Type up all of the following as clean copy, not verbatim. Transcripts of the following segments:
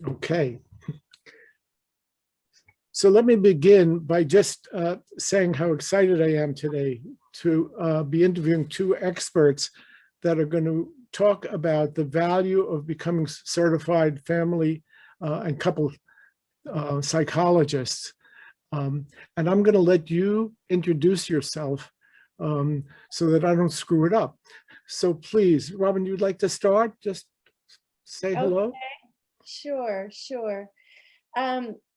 Okay. So let me begin by just saying how excited I am today to be interviewing two experts that are going to talk about the value of becoming certified family and couple psychologists. And I'm going to let you introduce yourself so that I don't screw it up. So please, Robin, you'd like to start? Just say hello. Okay. Sure.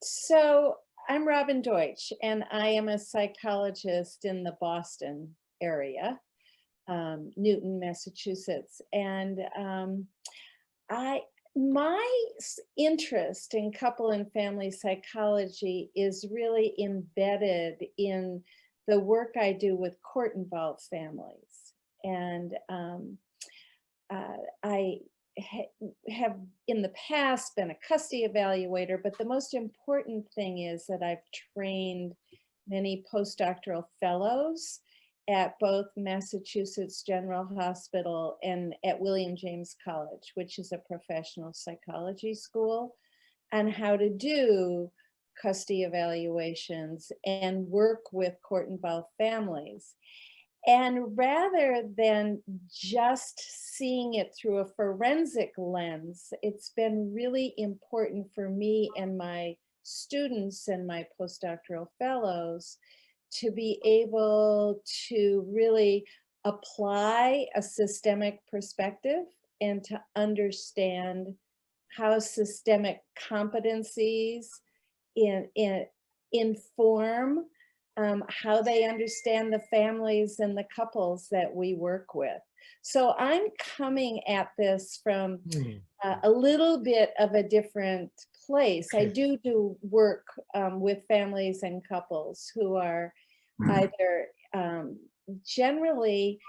So I'm Robin Deutsch, and I am a psychologist in the Boston area, Newton, Massachusetts. And my interest in couple and family psychology is really embedded in the work I do with court-involved families. And I have in the past been a custody evaluator, but the most important thing is that I've trained many postdoctoral fellows at both Massachusetts General Hospital and at William James College, which is a professional psychology school, on how to do custody evaluations and work with court-involved families. And rather than just seeing it through a forensic lens, it's been really important for me and my students and my postdoctoral fellows to be able to really apply a systemic perspective and to understand how systemic competencies inform how they understand the families and the couples that we work with. So I'm coming at this from a little bit of a different place. I do work with families and couples who are either generally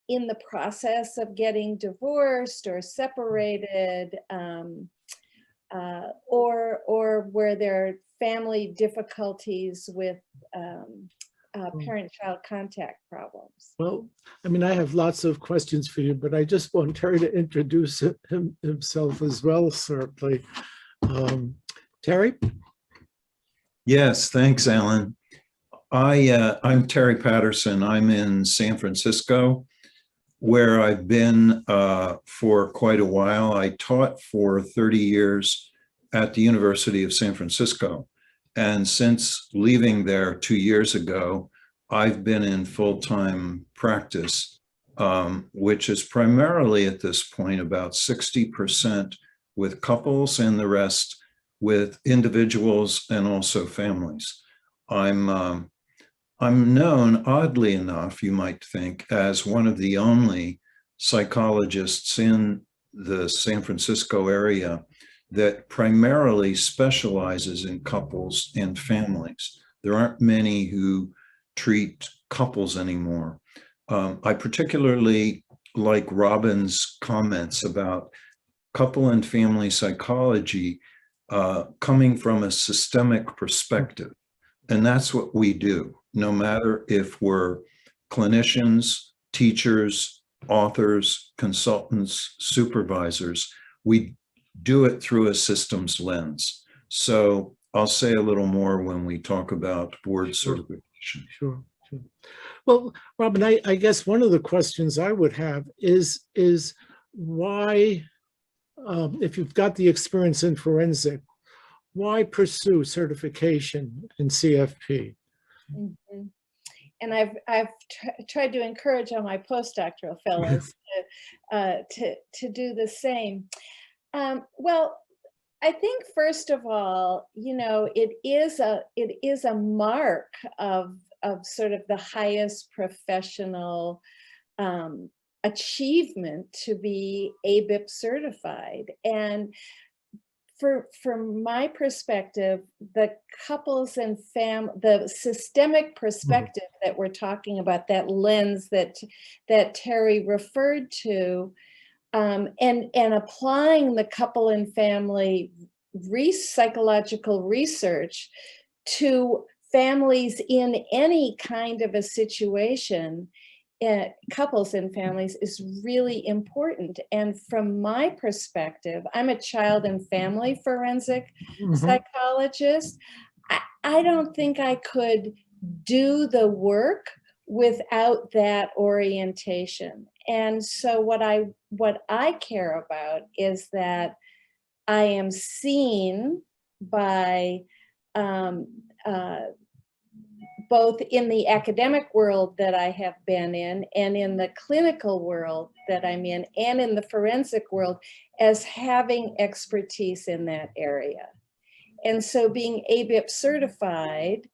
in the process of getting divorced or separated, or where there are family difficulties with parent-child contact problems. Well, I mean, I have lots of questions for you, but I just want Terry to introduce himself as well, certainly. Terry? Yes, thanks, Alan. I'm Terry Patterson. I'm in San Francisco, where I've been for quite a while. I taught for 30 years at the University of San Francisco. And since leaving there 2 years ago, I've been in full-time practice, which is primarily at this point about 60% with couples and the rest with individuals and also families. I'm known, oddly enough, you might think, as one of the only psychologists in the San Francisco area that primarily specializes in couples and families. There aren't many who treat couples anymore. I particularly like Robin's comments about couple and family psychology coming from a systemic perspective. And that's what we do, no matter if we're clinicians, teachers, authors, consultants, supervisors, we do it through a systems lens. So I'll say a little more when we talk about board certification. Sure. Well, Robin, I guess one of the questions I would have is why, if you've got the experience in forensic, why pursue certification in CFP? Mm-hmm. And I've tried to encourage all my postdoctoral fellows to do the same. Well, I think first of all, you know, it is a mark of sort of the highest professional achievement to be ABPP certified. And from my perspective, the couples and the systemic perspective that we're talking about, that lens that Terry referred to, and applying the couple and family psychological research to families in any kind of a situation couples and families is really important. And from my perspective, I'm a child and family forensic Mhm. psychologist. I don't think I could do the work without that orientation. And so what I care about is that I am seen by both in the academic world that I have been in and in the clinical world that I'm in and in the forensic world as having expertise in that area. And so being ABIP certified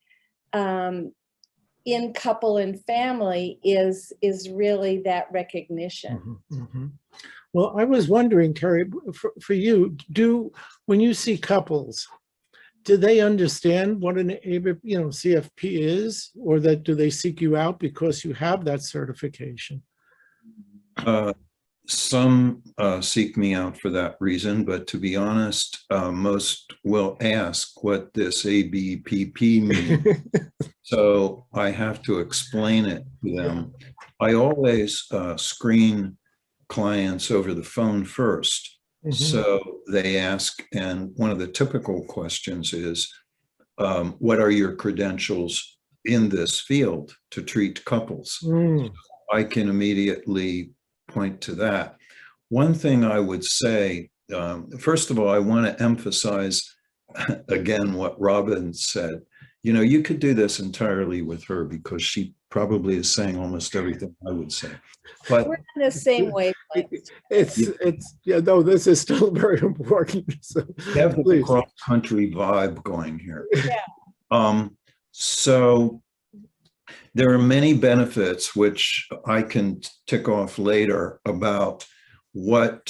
in couple and family is really that recognition. Mhm, mhm. Well, I was wondering, Terry, for you, when you see couples, do they understand what an ABIP, CFP is, or do they seek you out because you have that certification? Some seek me out for that reason, but to be honest, most will ask what this ABPP means. So I have to explain it to them. I always screen clients over the phone first. Mhm. So they ask, and one of the typical questions is, what are your credentials in this field to treat couples? Mm. I can immediately point to that. One thing I would say, first of all, I want to emphasize again what Robin said. You could do this entirely with her because she probably is saying almost everything I would say. But We're in the same wavelength. No, this is still very important. So we have the please. cross-country vibe going here. Yeah. So there are many benefits which I can tick off later about what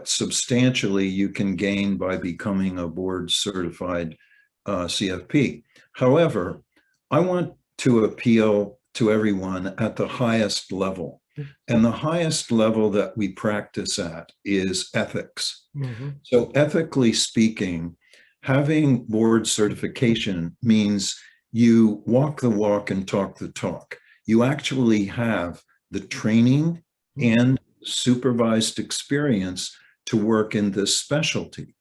substantially you can gain by becoming a board certified CFP. However, I want to appeal to everyone at the highest level. And the highest level that we practice at is ethics. Mm-hmm. So ethically speaking, having board certification means you walk the walk and talk the talk. You actually have the training and supervised experience to work in this specialty.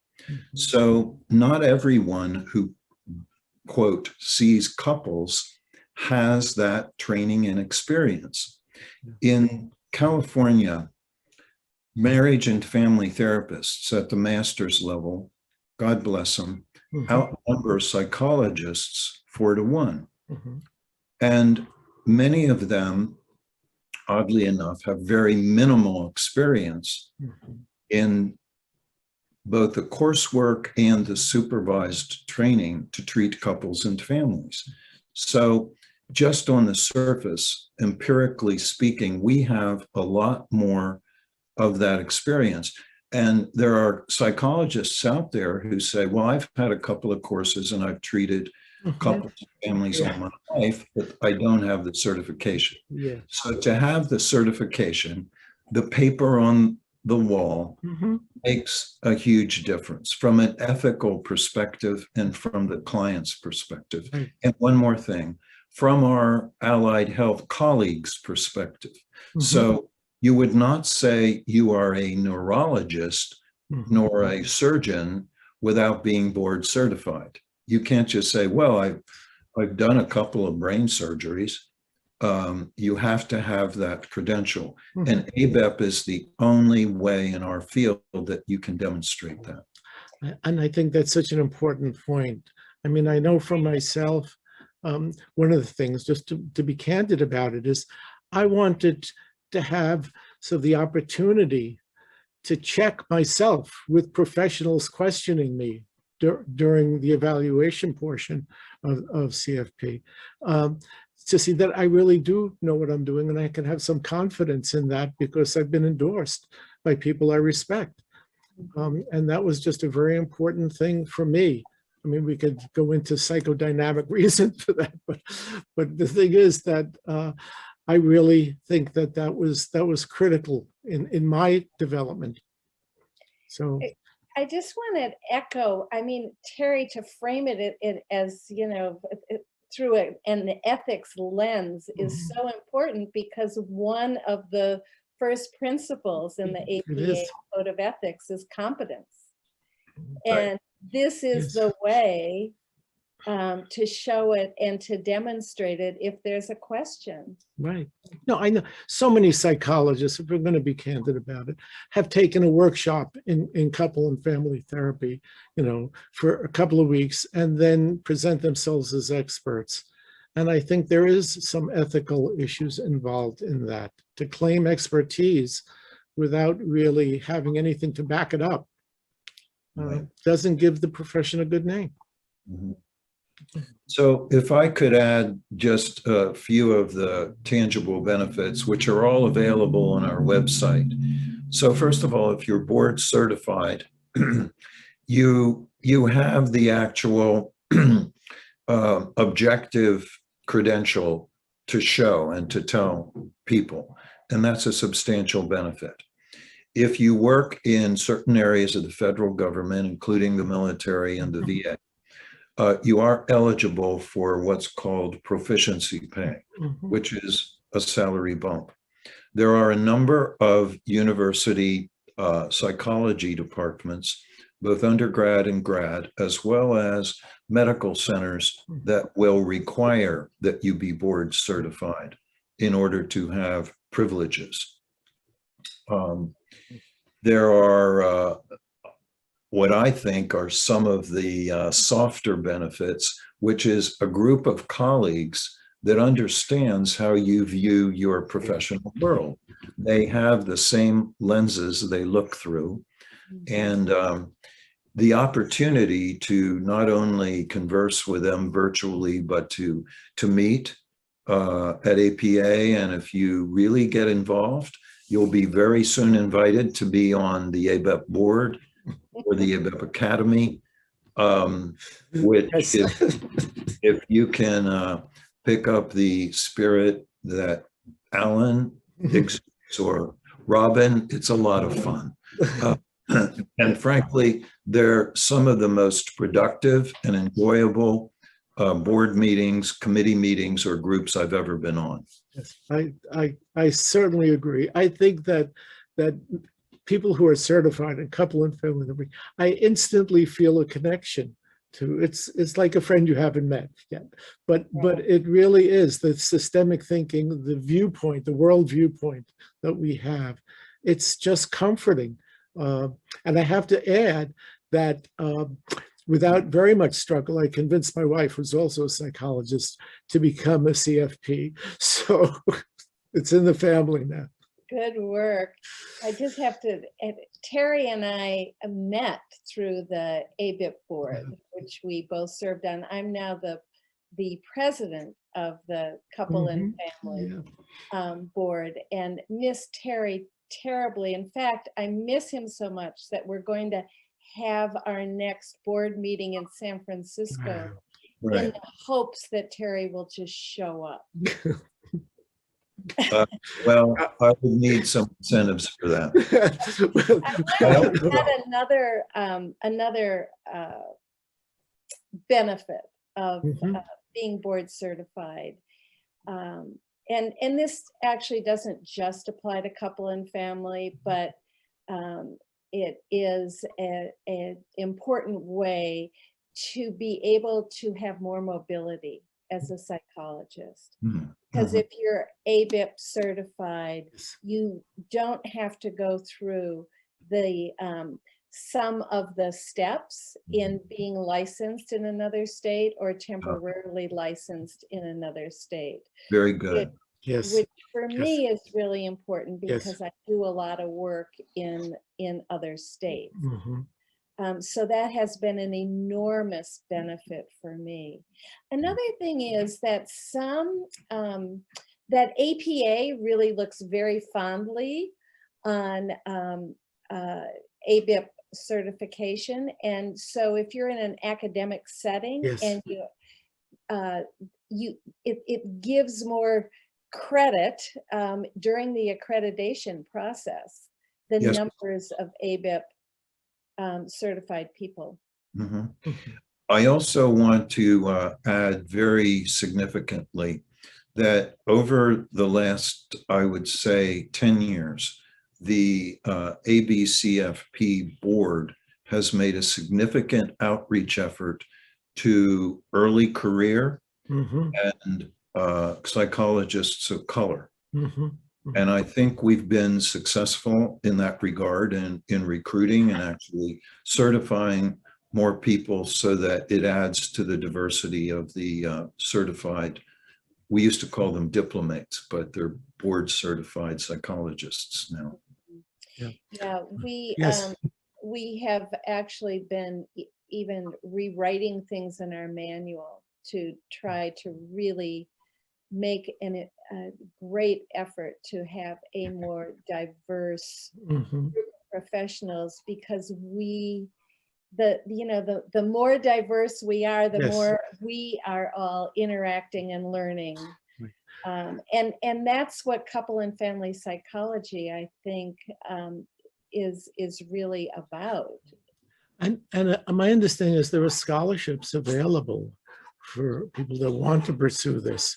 So not everyone who, quote, sees couples has that training and experience. In California, marriage and family therapists at the master's level, God bless them, outnumber psychologists 4 to 1. And many of them, oddly enough, have very minimal experience in both the coursework and the supervised training to treat couples and families. So just on the surface, empirically speaking, we have a lot more of that experience. And there are psychologists out there who say, well, I've had a couple of courses and I've treated couples and families all my life, but I don't have the certification. Yeah. So to have the certification, the paper on the wall makes a huge difference from an ethical perspective and from the client's perspective. Right. And one more thing, from our allied health colleagues' perspective. So you would not say you are a neurologist nor a surgeon without being board certified. You can't just say, well, I've done a couple of brain surgeries. You have to have that credential. And ABEP is the only way in our field that you can demonstrate that. And I think that's such an important point. I mean, I know for myself, one of the things, just to be candid about it, is I wanted to have the opportunity to check myself with professionals questioning me during the evaluation portion of CFP, to see that I really do know what I'm doing, and I can have some confidence in that because I've been endorsed by people I respect. And that was just a very important thing for me. I mean, we could go into psychodynamic reasons for that, but the thing is that I really think that was critical in my development. So I just want to echo, I mean, Terry, to frame it as, through it, and the ethics lens is so important, because one of the first principles in the It APA is. Code of Ethics is competence. Right. And this is Yes. the way to show it and to demonstrate it if there's a question. Right. No, I know so many psychologists, if we're going to be candid about it, have taken a workshop in couple and family therapy, for a couple of weeks, and then present themselves as experts. And I think there is some ethical issues involved in that. To claim expertise without really having anything to back it up Right. doesn't give the profession a good name. Mhm. So if I could add just a few of the tangible benefits, which are all available on our website. So first of all, if you're board certified, you have the actual objective credential to show and to tell people, and that's a substantial benefit. If you work in certain areas of the federal government, including the military and the VA, you are eligible for what's called proficiency pay, which is a salary bump. There are a number of university psychology departments, both undergrad and grad, as well as medical centers that will require that you be board certified in order to have privileges. There are what I think are some of the softer benefits, which is a group of colleagues that understands how you view your professional world. They have the same lenses they look through, and the opportunity to not only converse with them virtually, but to meet at APA. And if you really get involved, you'll be very soon invited to be on the ABEP board or the ABEP Academy, which if you can pick up the spirit that Alan exudes or Robin, it's a lot of fun. And frankly, they're some of the most productive and enjoyable board meetings, committee meetings, or groups I've ever been on. Yes, I certainly agree. I think that people who are certified in couple and family therapy, I instantly feel a connection to. It's like a friend you haven't met yet, but it really is the systemic thinking, the viewpoint, the world viewpoint that we have. It's just comforting, and I have to add that without very much struggle, I convinced my wife, who's also a psychologist, to become a CFP. So it's in the family now. Good work. I just have to, Terry and I met through the ABIP board, which we both served on. I'm now the president of the couple and family board, and miss Terry terribly. In fact, I miss him so much that we're going to have our next board meeting in San Francisco in the hopes that Terry will just show up. Well, I would need some incentives for that. Another benefit of being board certified, and this actually doesn't just apply to couple and family, but it is an important way to be able to have more mobility as a psychologist. Because if you're ABIP certified, you don't have to go through the some of the steps in being licensed in another state or temporarily licensed in another state. Very good. Which for me is really important, because I do a lot of work in other states. So that has been an enormous benefit for me. Another thing is that that APA really looks very fondly on ABIP certification. And so if you're in an academic setting and it gives more credit during the accreditation process, the numbers of ABIP certified people. I also want to add very significantly that over the last, I would say, 10 years, the ABCFP board has made a significant outreach effort to early career Mhm, and psychologists of color. mhm. And I think we've been successful in that regard and in recruiting and actually certifying more people so that it adds to the diversity of the certified. We used to call them diplomates, but they're board certified psychologists now. Yeah, Yes. we have actually been even rewriting things in our manual to try to really make a great effort to have a more diverse Mhm. group of professionals, because the more diverse we are, the Yes. more we are all interacting and learning. Right. And that's what couple and family psychology, I think, is really about. And my understanding is there are scholarships available for people that want to pursue this,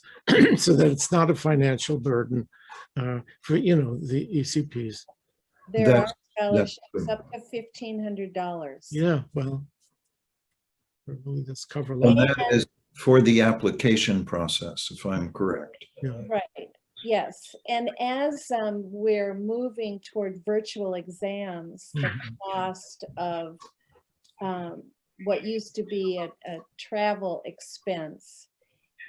so that it's not a financial burden for, the ECPs. There are That's scholarships good. up to $1,500. Yeah, well, probably that's cover And level. that is for the application process, if I'm correct. Yeah. Right, yes. And as we're moving toward virtual exams, the Mhm. cost of what used to be a travel expense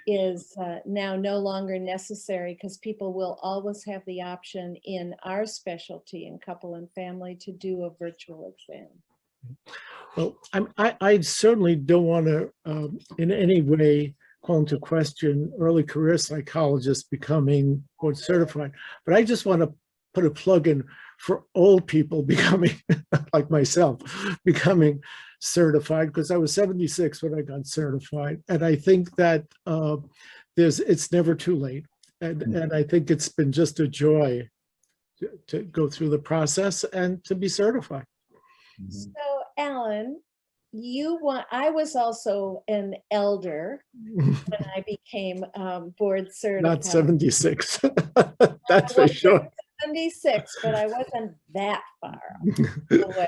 is now no longer necessary, because people will always have the option in our specialty in couple and family to do a virtual exam. Well, I certainly don't want to in any way call into question early career psychologists becoming board certified, but I just want to put a plug in for old people becoming, like myself, becoming certified, because I was 76 when I got certified. And I think that it's never too late. And I think it's been just a joy to go through the process and to be certified. So, Alan, I was also an elder when I became board certified. Not 76. That's for sure. 76, but I wasn't that far away.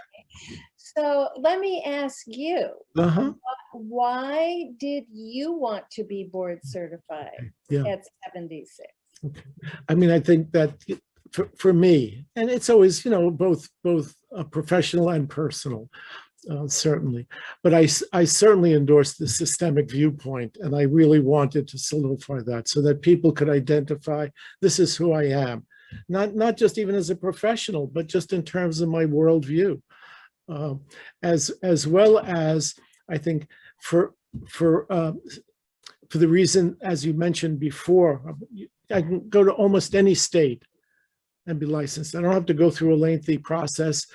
So let me ask you, Uh-huh. why did you want to be board certified Yeah. at 76? Okay. I mean, I think that for me, and it's always, both professional and personal, certainly. But I certainly endorsed the systemic viewpoint, and I really wanted to solidify that so that people could identify, this is who I am, not just even as a professional, but just in terms of my worldview, as well as, I think, for the reason, as you mentioned before, I can go to almost any state and be licensed. I don't have to go through a lengthy process.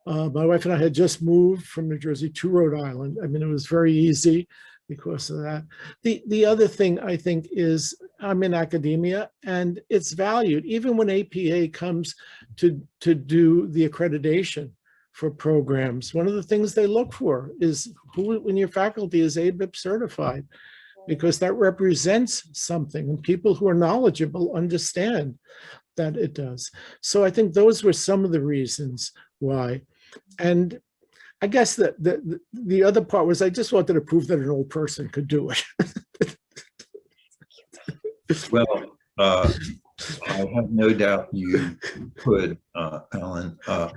My wife and I had just moved from New Jersey to Rhode Island. I mean, it was very easy because of that. The other thing I think is I'm in academia, and it's valued. Even when APA comes to do the accreditation for programs, one of the things they look for is who in your faculty is ABPP certified, because that represents something, and people who are knowledgeable understand that it does. So I think those were some of the reasons why. And I guess that the other part was I just wanted to prove that an old person could do it. Well, I have no doubt you could, Alan. But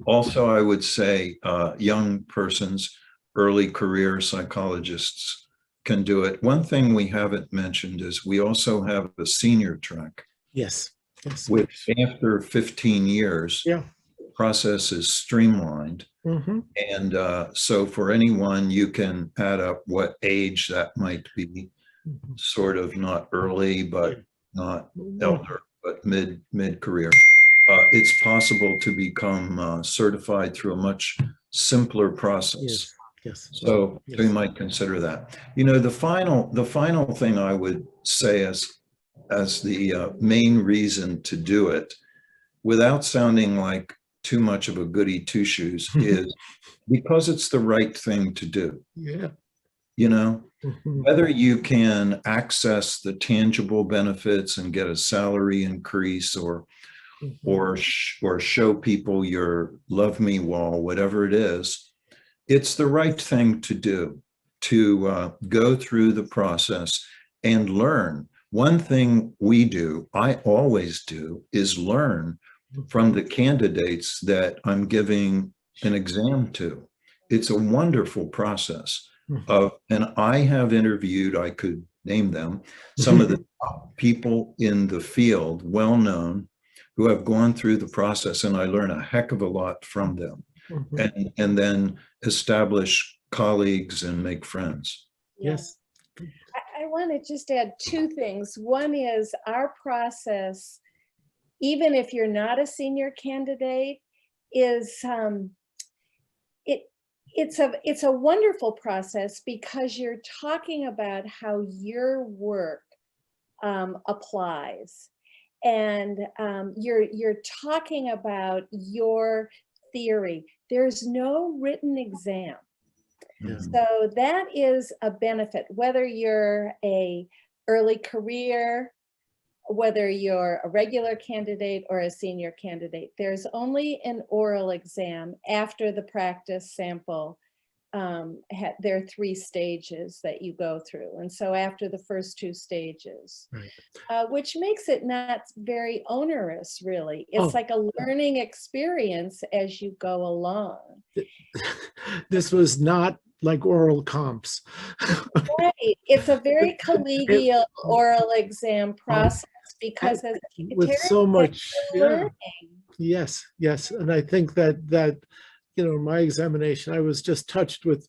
also, I would say young persons, early career psychologists can do it. One thing we haven't mentioned is we also have a senior track. Yes. Yes. Which after 15 years, Yeah. the process is streamlined. Mm-hmm. And so for anyone, you can add up what age that might be, sort of not early, but not elder, but mid-career. It's possible to become certified through a much simpler process. Yes. Yes. So Yes. we might consider that. The final thing I would say as the main reason to do it, without sounding like too much of a goody two shoes, is because it's the right thing to do. Yeah. you know, Mhm. whether you can access the tangible benefits and get a salary increase or show people your love me wall, whatever it is, it's the right thing to do, to go through the process and learn. One thing we do, I always do, is learn from the candidates that I'm giving an exam to. It's a wonderful process. And I have interviewed, I could name them, some of the top people in the field, well known, who have gone through the process, and I learn a heck of a lot from them, and then establish colleagues and make friends. Yes. I want to just add two things. One is our process, even if you're not a senior candidate, is it's a wonderful process because you're talking about how your work applies, and you're talking about your theory. There's no written exam. So that is a benefit, whether you're a early career, whether you're a regular candidate or a senior candidate. There's only an oral exam after the practice sample. There are 3 stages that you go through. And so after the first 2 stages, which makes it not very onerous, really. It's like a learning experience as you go along. This was not like oral comps. Right. It's a very collegial oral exam process because as with so much learning. Yes, yes. And I think that you know, my examination, I was just touched with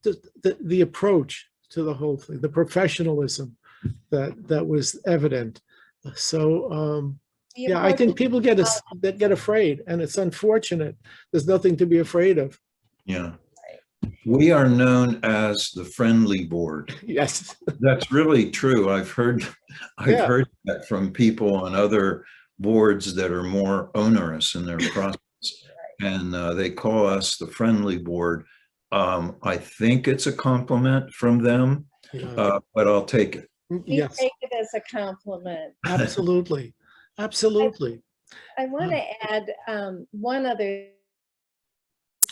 the approach to the whole thing, the professionalism that was evident. So yeah, I think people get afraid, and it's unfortunate. There's nothing to be afraid of. Yeah. We are known as the friendly board. Yes. That's really true. I've heard that from people on other boards that are more onerous in their process. And they call us the friendly board. I think it's a compliment from them, but I'll take it. We take it as a compliment. Absolutely. Absolutely. I want to add one other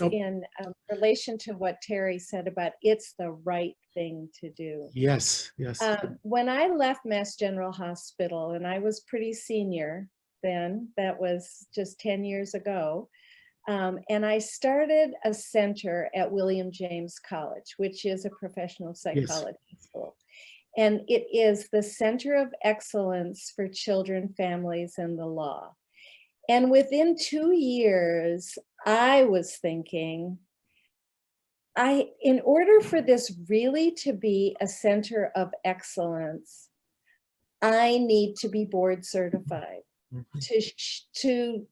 in relation to what Terry said about it's the right thing to do. Yes, yes. When I left Mass General Hospital, and I was pretty senior then, that was just 10 years ago, and I started a center at William James College, which is a professional psychology school. And it is the Center of Excellence for Children, Families, and the Law. And within 2 years, I was thinking, in order for this really to be a center of excellence, I need to be board certified to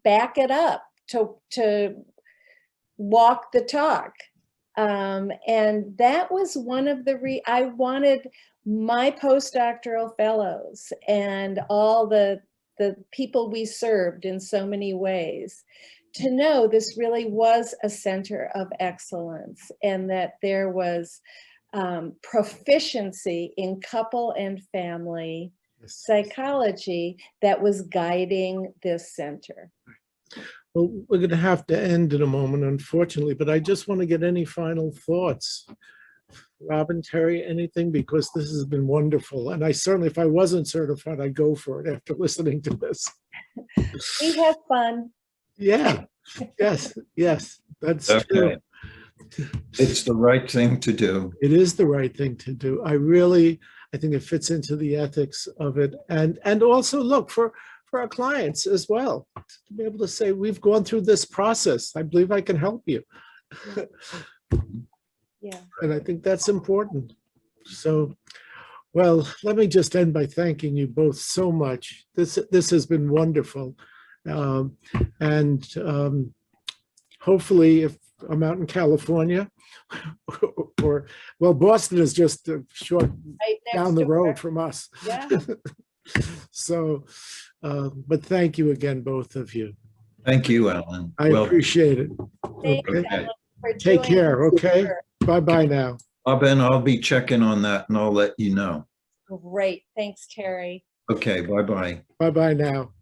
back it up, to walk the talk. And that was one of I wanted my postdoctoral fellows and all the people we served in so many ways to know this really was a center of excellence, and that there was proficiency in couple and family psychology that was guiding this center. Well, we're going to have to end in a moment, unfortunately, but I just want to get any final thoughts. Robin, Terry, anything? Because this has been wonderful. And I certainly, if I wasn't certified, I'd go for it after listening to this. We have fun. Yeah, yes, yes, that's true. It's the right thing to do. It is the right thing to do. I think it fits into the ethics of it. And also look for our clients as well, to be able to say, we've gone through this process. I believe I can help you. Yeah. And I think that's important. So, well, let me just end by thanking you both so much. This has been wonderful. Hopefully, if I'm out in California, or well, Boston is just a short down the road from us. Yeah. So, but thank you again, both of you. Thank you, Alan. I appreciate it. Thanks, Okay. Alan, for Take doing care. Okay. Bye-bye now. Ben, I'll be checking on that and I'll let you know. Great. Thanks, Terry. Okay, bye-bye. Bye-bye now.